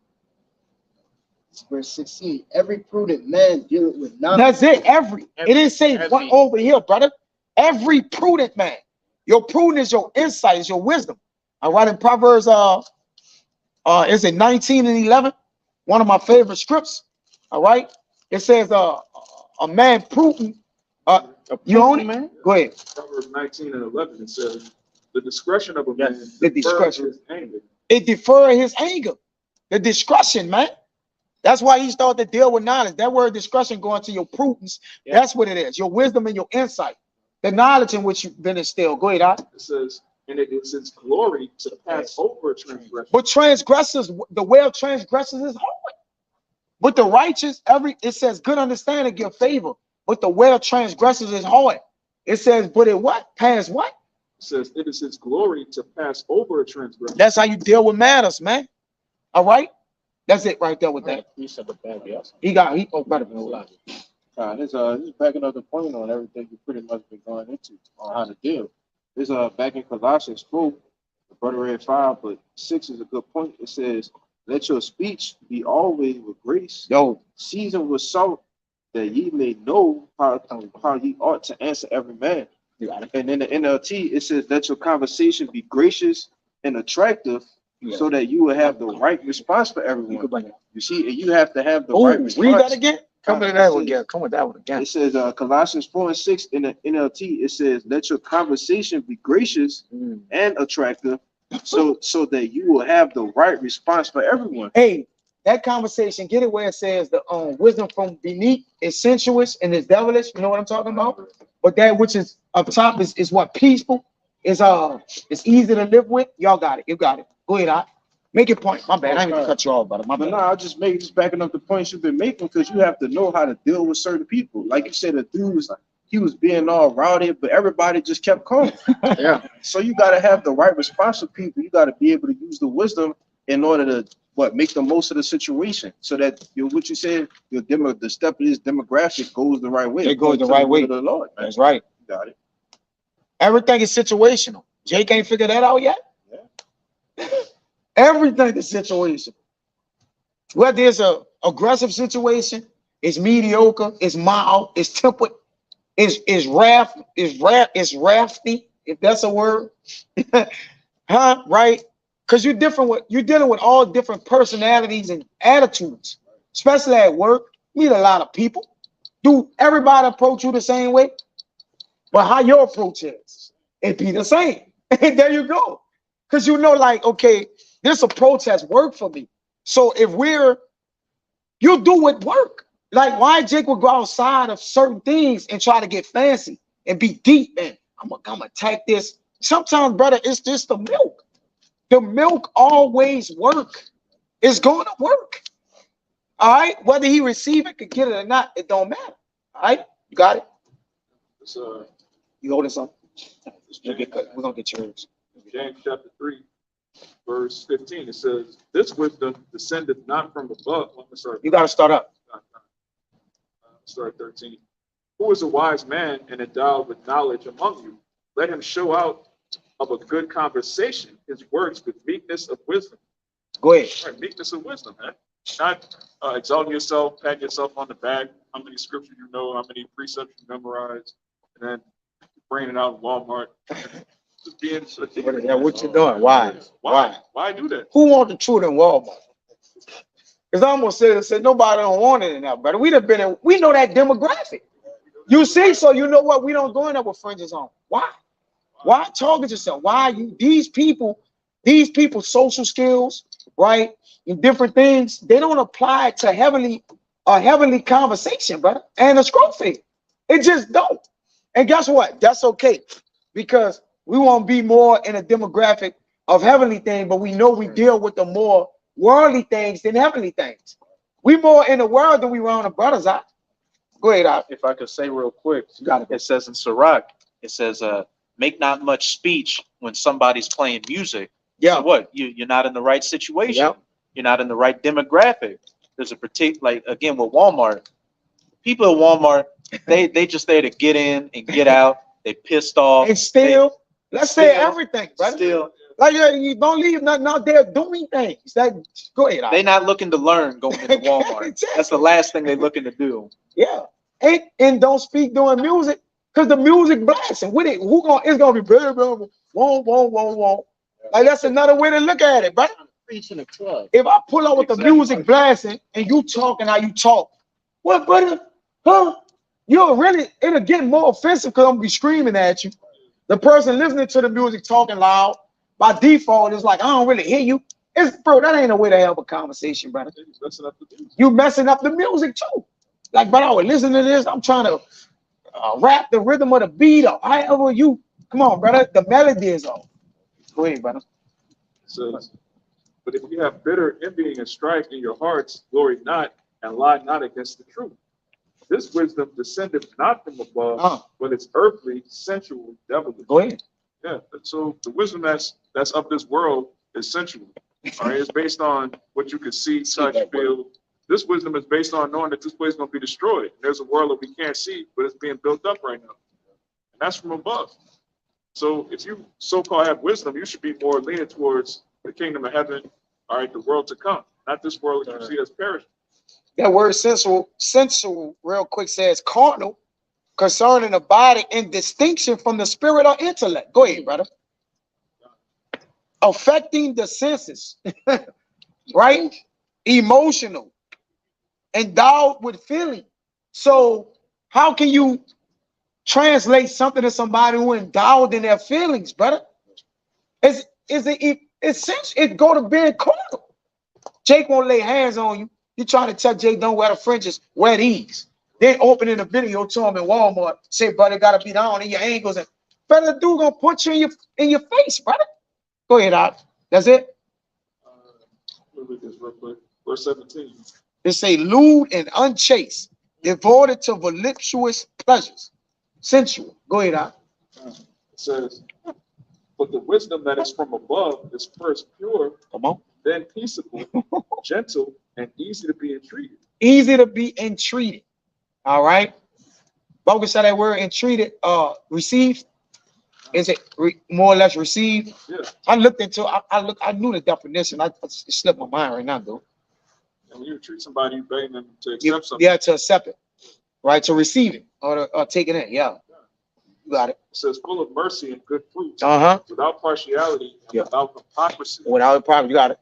Verse 16. Every prudent man dealeth with knowledge. That's it. It didn't say what over here, brother. Every prudent man. Your prudence, your insight, is your wisdom. All right, in Proverbs, is it 19:11? One of my favorite scripts. All right, it says, a man prudent. You own it, man. Go ahead. Proverbs 19:11, it says, the discretion of a man The defers discretion. his anger. It deferred his anger. The discretion, man. That's why he started to deal with knowledge. That word discretion going to your prudence. Yeah. That's what it is. Your wisdom and your insight. The knowledge in which you've been instilled. Go ahead, Al. It says, and it is its glory to pass over a transgression. But transgressors, the way of transgressors is hard. But the righteous, it says good understanding, give favor. But the way of transgressors is hard. It says, but it what? Pass what? It says, it is its glory to pass over a transgression. That's how you deal with matters, man. All right? That's it right there with that. You said the bad, yes. Brother. This is backing up the point on everything you pretty much been going into on how to deal. This back in Colossians 4, the brother read 5, but 6 is a good point. It says, let your speech be always with grace, seasoned with salt, that ye may know how ye ought to answer every man. And in the NLT, it says, let your conversation be gracious and attractive, so that you will have the right response for everyone. You see, and you have to have the right response. Read that again. Come with that one again. Come with that one again. It says Colossians 4:6 in the NLT. It says, "Let your conversation be gracious and attractive, so that you will have the right response for everyone." Hey, that conversation, get it where it says the wisdom from beneath is sensuous and is devilish. You know what I'm talking about? But that which is up top is what peaceful is. It's easy to live with. Y'all got it. You got it. Go ahead, make your point. My bad. I didn't mean to cut you off, brother. My But bad. no, I'll just backing up the points you've been making, because you have to know how to deal with certain people. Like you said, the dude was being all rowdy, but everybody just kept calm. Yeah. So you got to have the right response to people. You got to be able to use the wisdom in order to make the most of the situation, so that what you said, the step of this demographic goes the right way. It goes the right way. The Lord, man. That's right. You got it. Everything is situational. Jake ain't figured that out yet. Yeah. Everything is situational. Whether it's a aggressive situation, it's mediocre, it's mild, it's tempered, it's rafty, if that's a word. Huh? Right? Because you're dealing with all different personalities and attitudes, especially at work. Meet a lot of people. Do everybody approach you the same way? But how your approach is, it be the same. And there you go. Because like, okay, this approach has worked for me. So if you do it work. Like, why Jake would go outside of certain things and try to get fancy and be deep and I'm gonna attack this. Sometimes, brother, it's just the milk. The milk always work. It's going to work. All right. Whether he receive it, could get it or not, it don't matter. All right. You got it. You holding something? We're gonna get yours. James chapter 3, verse 15. It says, "This wisdom descended not from above." You got to start up. Start 13. "Who is a wise man and endowed with knowledge among you? Let him show out of a good conversation his words with meekness of wisdom." Go ahead. Right, meekness of wisdom, man. Not exalting yourself, patting yourself on the back, how many scriptures you know, how many precepts you memorize, and then bringing it out in Walmart. Just being What you doing? Why? Why do that? Who want the truth in Walmart? Because I almost said nobody don't want it in there, brother. We know that demographic. You see, so you know what? We don't go in there with fringes on. Why? Why target yourself? Why these people social skills, right? And different things, they don't apply to a heavenly conversation, brother. And a scroll fee. It just don't. And guess what? That's okay. Because we won't be more in a demographic of heavenly things, but we know we deal with the more worldly things than heavenly things. We more in the world than we were on the brothers out. Go ahead, out. If I could say real quick, You got it. it says in Sirach, it says, make not much speech when somebody's playing music. Yeah. So what? You're not in the right situation. Yep. You're not in the right demographic. There's a particular, like, again, with Walmart, people at Walmart, they just there to get in and get out. They pissed off. And still, let's say still- everything, brother. Still, Like you don't leave nothing out there doing things. Go ahead. they not looking to learn going into Walmart. Exactly. That's the last thing they're looking to do. Yeah. And don't speak during music because the music blasting. With it, it's gonna be blah, blah, blah, won't. Like that's another way to look at it, brother. Preaching a club. If I pull out with the music blasting and you talking how you talk, what, brother? Huh? It'll get more offensive because I'm gonna be screaming at you. The person listening to the music talking loud, by default, it's like, I don't really hear you. Bro, that ain't a way to have a conversation, brother. You messing up the music too. Like, brother, I was listening to this. I'm trying to rap the rhythm of the beat or however you. Come on, brother. The melody is off. Go ahead, brother. It says, "But if you have bitter envying and strife in your hearts, glory not and lie not against the truth. This wisdom descended not from above, but it's earthly, sensual, devilish." Go ahead. Yeah. So the wisdom that's of this world is sensual. All right. It's based on what you can see, touch, feel. This wisdom is based on knowing that this place is going to be destroyed. There's a world that we can't see, but it's being built up right now. And that's from above. So if you so-called have wisdom, you should be more leaning towards the kingdom of heaven, all right, the world to come, not this world that you see as perishing. That word sensual, real quick says carnal, concerning the body in distinction from the spirit or intellect. Go ahead, brother. Affecting the senses, right? Emotional, endowed with feeling, So how can you translate something to somebody who endowed in their feelings, brother? It go to being carnal. Jake won't lay hands on you. You trying to tell Jake don't wear the fringes, wear these. Then opening the video to him in Walmart, say, brother, gotta be down in your ankles, and brother, dude gonna punch you in your face, brother. Go ahead, out. That's it. Let me read this real quick. Verse 17. It say lewd and unchaste, devoted to voluptuous pleasures, sensual. Go ahead, out. It says, but the wisdom that is from above is first pure, Come on. then peaceable, gentle, and easy to be entreated. Easy to be entreated. All right. Bogus said that word entreated, received. Is it more or less received? Yeah. I looked into I knew the definition. It slipped my mind right now, though. And when you treat somebody, you begging them to accept something. Yeah, to accept it. Right, to receive it or take it in. Yeah. You got it. It says full of mercy and good fruits, Uh-huh. without partiality and Yeah. without hypocrisy. Without a problem, you got it.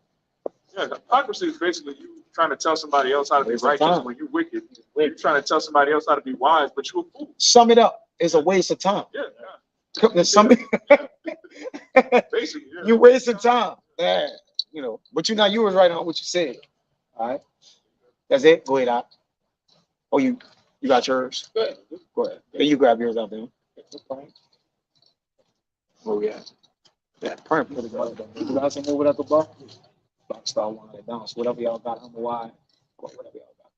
Yeah, hypocrisy is basically you trying to tell somebody else how to be Waste of righteous time. when you're wicked. You're trying to tell somebody else how to be wise, but you're a fool. Sum it up. It's a waste of time. Yeah, basically. Yeah. You wasting time. Yeah, you know. But you was right on what you said. All right. That's it. Go ahead, out. Oh, you got yours. Go ahead. Then you grab yours out there. Oh yeah. Yeah, perfect. You guys can move it at the bar. Start winding it down. So whatever y'all got on the wide, whatever y'all got.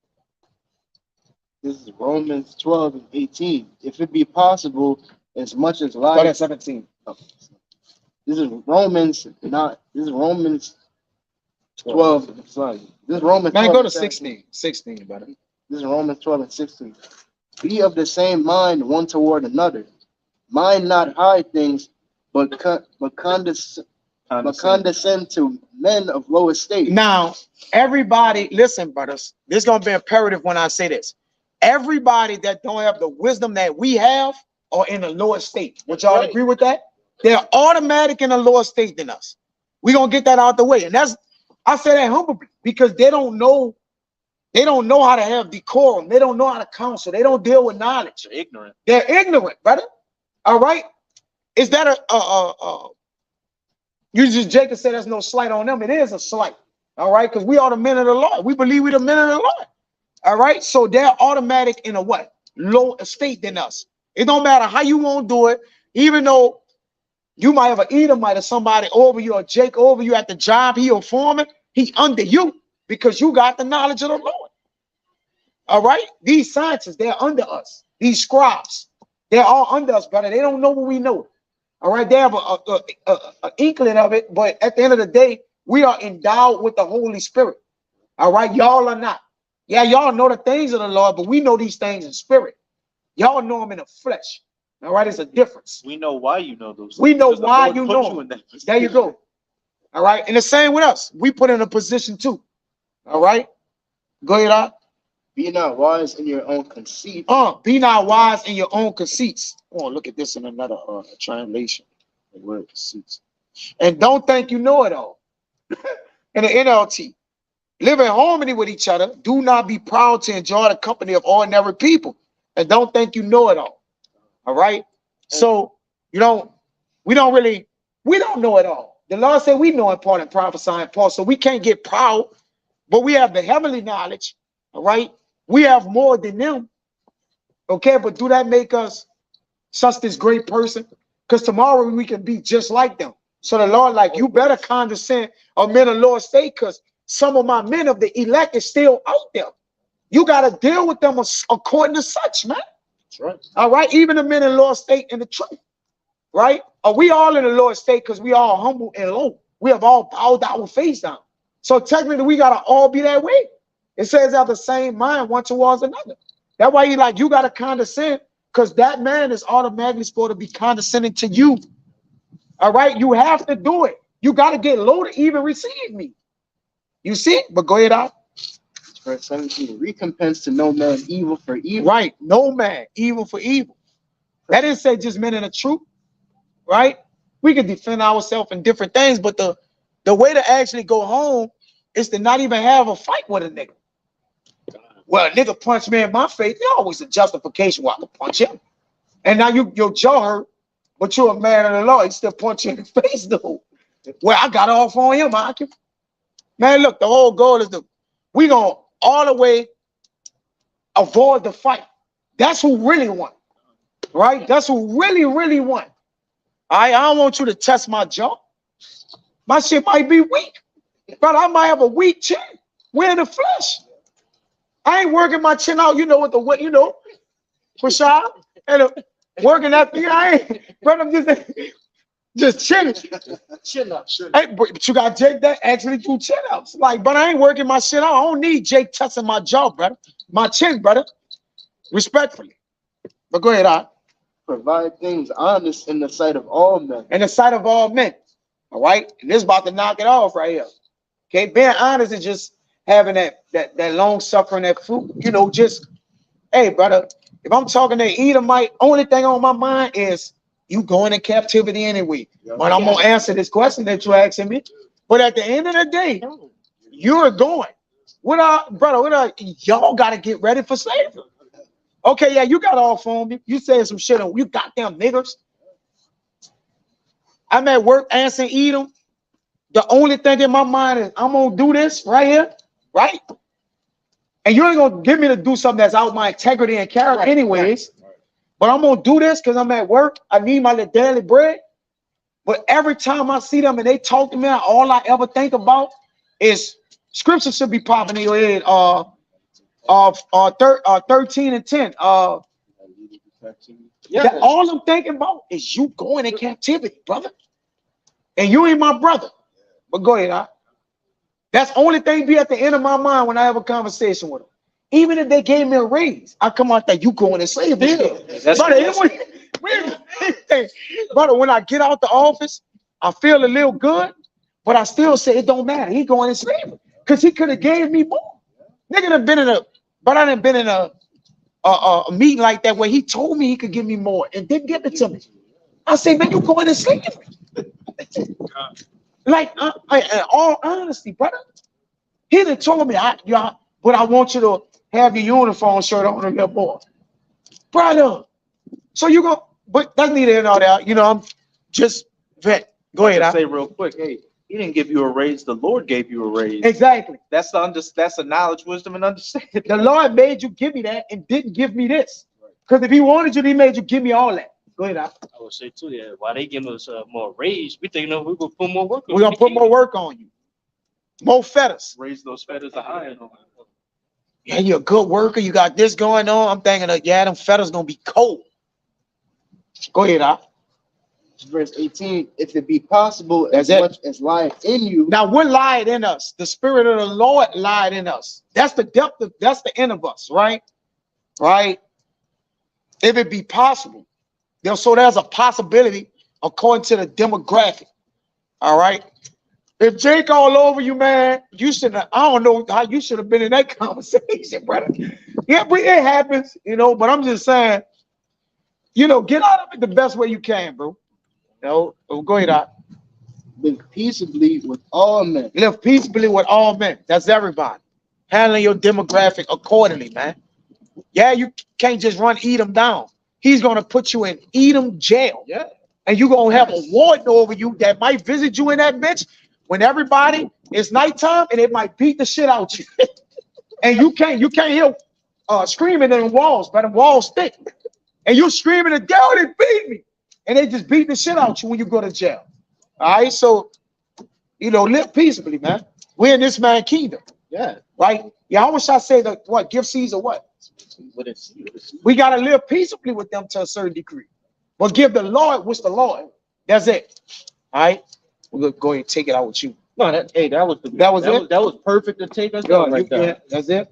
This is Romans 12 and 18. If it be possible, as much as life. Start at 17. This is Romans 12. Sorry. This is Romans 12. Man, go to 17. 16, brother. This is Romans 12 and 16. Be of the same mind one toward another. Mind not high things, but condescend to men of low estate. Now, everybody, listen, brothers. This is gonna be imperative when I say this. Everybody that don't have the wisdom that we have are in a lower state. Would y'all agree with that? They're automatic in a lower state than us. We're gonna get that out the way. And I say that humbly because they don't know how to have decorum. They don't know how to counsel. They don't deal with knowledge. They're ignorant. They're ignorant, brother. All right. Is that Jacob said there's no slight on them. It is a slight. All right, because we are the men of the Lord. We believe we're the men of the Lord. All right, so they're automatic in a what? Low estate than us. It don't matter how you won't do it, even though you might have an Edomite or somebody over you or Jake over you at the job, he a foreman, he under you because you got the knowledge of the Lord. All right, these scientists, they're under us. These scribes, they're all under us, brother. They don't know what we know. All right, they have an inkling of it, but at the end of the day, we are endowed with the Holy Spirit. All right, y'all are not. Yeah, y'all know the things of the Lord, but we know these things in spirit. Y'all know them in the flesh. All right, it's a difference. We know why you know those things. We know because the why Lord you put know. in that There you go. All right, and the same with us. We put in a position too. All right, go ahead, out. Be not wise in your own conceit. Be not wise in your own conceits. Oh, look at this in another translation. The word conceits. And don't think you know it all. In the NLT, live in harmony with each other. Do not be proud to enjoy the company of ordinary people. And don't think you know it all. All right. So we don't know it all. The Lord said we know in part and prophesy in part. So we can't get proud, but we have the heavenly knowledge. All right. We have more than them. Okay, but do that make us such this great person? Because tomorrow we can be just like them. So the Lord, like, you better condescend of men of Lord state, because some of my men of the elect is still out there. You got to deal with them according to such, man. That's right. All right, even the men in Lord state in the truth, right? Are we all in the Lord state because we all humble and low? We have all bowed our face down. So technically, we got to all be that way. It says have the same mind one towards another. That's why you got to condescend, because that man is automatically supposed to be condescending to you. All right, you have to do it. You got to get low to even receive me. You see? But go ahead, out. Verse 17. Recompense to no man evil for evil. Right, no man evil for evil. That didn't say just men in the truth, right? We can defend ourselves in different things, but the way to actually go home is to not even have a fight with a nigga. well, a nigga punched me in my face. There's always a justification why I can punch him. And now your jaw hurt, but you're a man of the law. You still punch you in the face, though. Well, I got off on him. Man, look, the whole goal is we gonna all the way avoid the fight. That's who really won, right? That's who really won. I don't want you to test my jaw. My shit might be weak, but I might have a weak chin. We're in the flesh. I ain't working my chin out, Rashad, and working that thing. I ain't, but I'm just chinning. Chin up. Hey, but you got Jake that actually do chin ups. But I ain't working my shit out. I don't need Jake touching my jaw, brother. My chin, brother. Respectfully. But go ahead, I Provide things honest in the sight of all men. in the sight of all men. All right. And this is about to knock it off right here. Okay, being honest is just having that long suffering, that fruit, just hey, brother. If I'm talking to Edomite, only thing on my mind is you going in captivity anyway. But I'm gonna answer this question that you're asking me. But at the end of the day, you're going. Y'all gotta get ready for slavery. Okay, yeah, you got off on me. You saying some shit on you goddamn niggers. I'm at work answering Edom. The only thing in my mind is I'm gonna do this right here, right? And you ain't gonna get me to do something that's out my integrity and character anyways. But I'm gonna do this because I'm at work. I need my little daily bread. But every time I see them and they talk to me, all I ever think about is scripture should be popping in your head. 13 and 10. All I'm thinking about is you going in captivity, brother. And you ain't my brother. But go ahead, that's the only thing be at the end of my mind when I have a conversation with them. Even if they gave me a raise, I come out there, you going to slavery. Brother, when I get out the office, I feel a little good, but I still say it don't matter. He going in slavery because he could have gave me more. Nigga done been in a meeting like that where he told me he could give me more and didn't give it to me. I say, man, you going to slavery. In all honesty, brother, he done told me, but I want you to have your uniform shirt on your boy. Brother, so you go, but that's neither here nor there. I'm just vet. Go ahead. Say real quick, hey, he didn't give you a raise. The Lord gave you a raise. Exactly. That's the knowledge, wisdom, and understanding. The Lord made you give me that and didn't give me this. Because if he wanted you, he made you give me all that. Go ahead. I would say too, yeah. Why they give us more raise? We think we're gonna put more work on. We're gonna put more work on you. More feathers. Raise those feathers to higher. Yeah, you're a good worker. You got this going on. I'm thinking them feathers gonna be cold. Go ahead, Verse 18, if it be possible, That's as it. much as lieth in you. Now what lied in us? The spirit of the Lord lied in us. That's the depth of, that's the end of us, right? Right? If it be possible. So there's a possibility according to the demographic. All right. If Jake all over you, man, you should have, I don't know how you should have been in that conversation, brother. Yeah, but it happens, but I'm just saying, get out of it the best way you can, bro. Go ahead, Live peaceably with all men. Live peaceably with all men. That's everybody. Handling your demographic accordingly, man. Yeah, you can't just run Edom down. He's going to put you in Edom jail. Yeah. And you're going to have a warden over you that might visit you in that bitch when everybody it's nighttime and it might beat the shit out you. And you can't hear screaming in the walls, but the walls thick. And you're screaming, the devil they beat me. And they just beat the shit out you when you go to jail. All right, so live peaceably, man. We're in this man's kingdom. Yeah. Right? Yeah, how wish I say what? Give Caesar what? We gotta live peaceably with them to a certain degree. But give the Lord what's the Lord. That's it. All right. We're gonna go ahead and take it out with you. No, that was it. That was perfect to take us down right there. Yeah, that's it.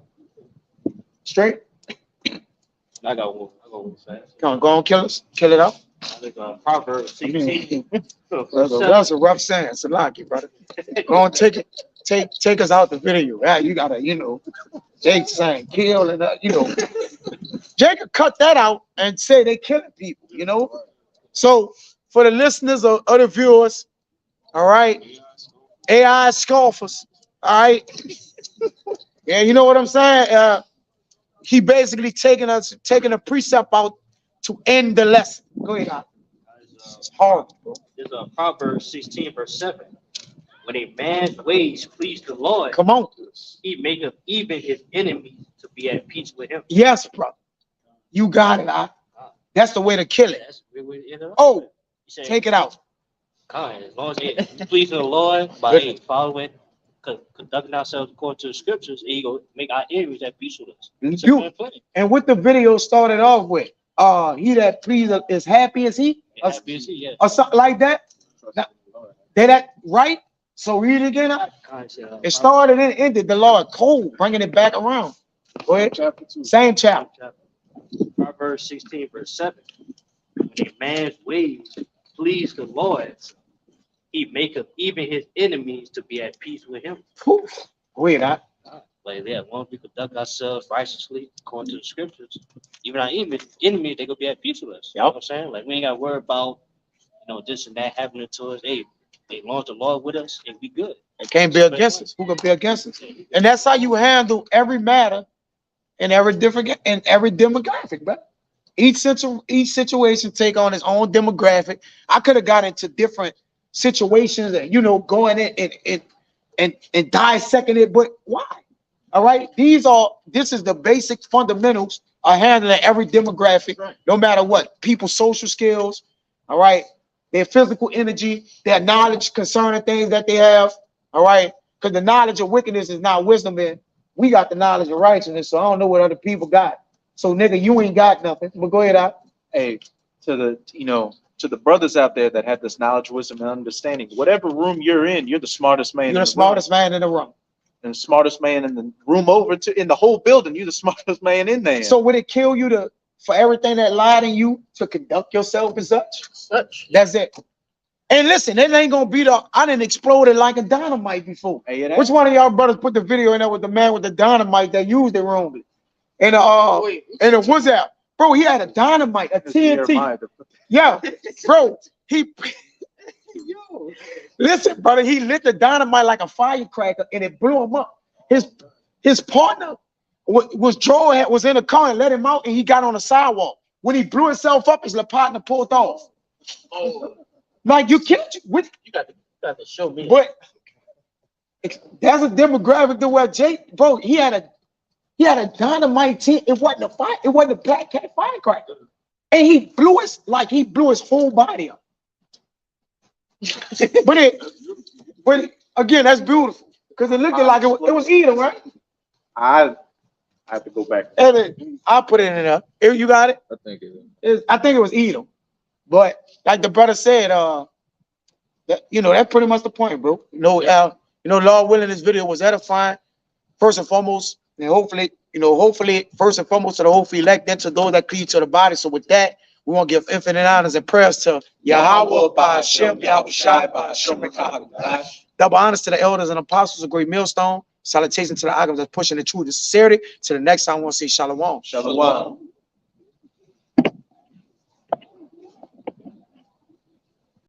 Straight. I got one fast. Go on, kill it out. I think Proverbs 16. That's a rough saying. It's a lucky, brother. Go on, take it. Take us out the video. Yeah, you gotta, Jake saying kill and Jake could cut that out and say they killing people, So for the listeners or other viewers, all right, AI scoffers, all right. Yeah, you know what I'm saying? he basically taking a precept out to end the lesson. Go ahead. Doc. It's hard, bro. There's a Proverbs 16, verse 7. When a man's ways please the Lord, Come on. he maketh even his enemies to be at peace with him. Yes, bro. You got it. That's the way to kill it. That's where we end up. Oh, He said, take it out. God, as long as he pleasing the Lord by following, conducting ourselves according to the scriptures, he go make our enemies at peace with us. It's a You- fair play. And what the video started off with, he that pleases is happy as he, Yeah, happy as he, yeah. or something like that. Now, did that right? So read it again. God said, It started and ended. The Lord cold, bringing it back around. Go ahead. Chapter 2. Same chapter. Proverbs 16, verse 7. When a man's ways please the Lord, he maketh even his enemies to be at peace with him. Poof. Go ahead. Like that, once we conduct ourselves righteously according to the scriptures, even our enemy, they gonna be at peace with us. You know what I'm saying? Like we ain't gotta worry about, this and that happening to us. Hey, as long as the Lord with us, and we good. It can't be against us. Who can be against us? And that's how you handle every matter in every demographic, bro. Each situation take on its own demographic. I could have got into different situations and going in and dissecting it, but why? All right, this is the basic fundamentals of handling every demographic, no matter what. People's social skills, all right, their physical energy, their knowledge concerning things that they have, all right, because the knowledge of wickedness is not wisdom, and we got the knowledge of righteousness, so I don't know what other people got. So nigga, you ain't got nothing. But go ahead out. Hey, to the brothers out there that have this knowledge, wisdom, and understanding, whatever room you're in, you're the smartest man. You're the smartest man in the room. And the smartest man in the room in the whole building, you're the smartest man in there. So would it kill you for everything that lied in you to conduct yourself as such? That's it. And listen, it ain't gonna be I didn't explode it like a dynamite before. Hey, Which one of y'all brothers put the video in there with the man with the dynamite that used it wrongly? And it was that, bro, he had a dynamite, a TNT. Yeah, bro, listen, brother, he lit the dynamite like a firecracker and it blew him up. His partner was in the car and let him out, and he got on the sidewalk. When he blew himself up, his partner pulled off. Oh, Like you killed you. you got to show me. But that's a demographic to where Jake, bro, he had a dynamite tent. It wasn't a black cat firecracker. And he blew his whole body up. but again, that's beautiful. Because it looked like it was Edom, right? I have to go back. And I'll put it in there. You got it? I think it is. I think it was Edom. But like the brother said, that's pretty much the point, bro. Lord willing, this video was edifying, first and foremost, and hopefully, first and foremost to the hopefully elect, then to those that cleave to the body. So with that, we want to give infinite honors and prayers to Yahweh, by Hashem, Yahweh Shai, by Hashem, double honors to the elders and apostles of Great Millstone. Salutation to the items that's pushing the truth and sincerity. To the next time, I want to say Shalom. Shalom.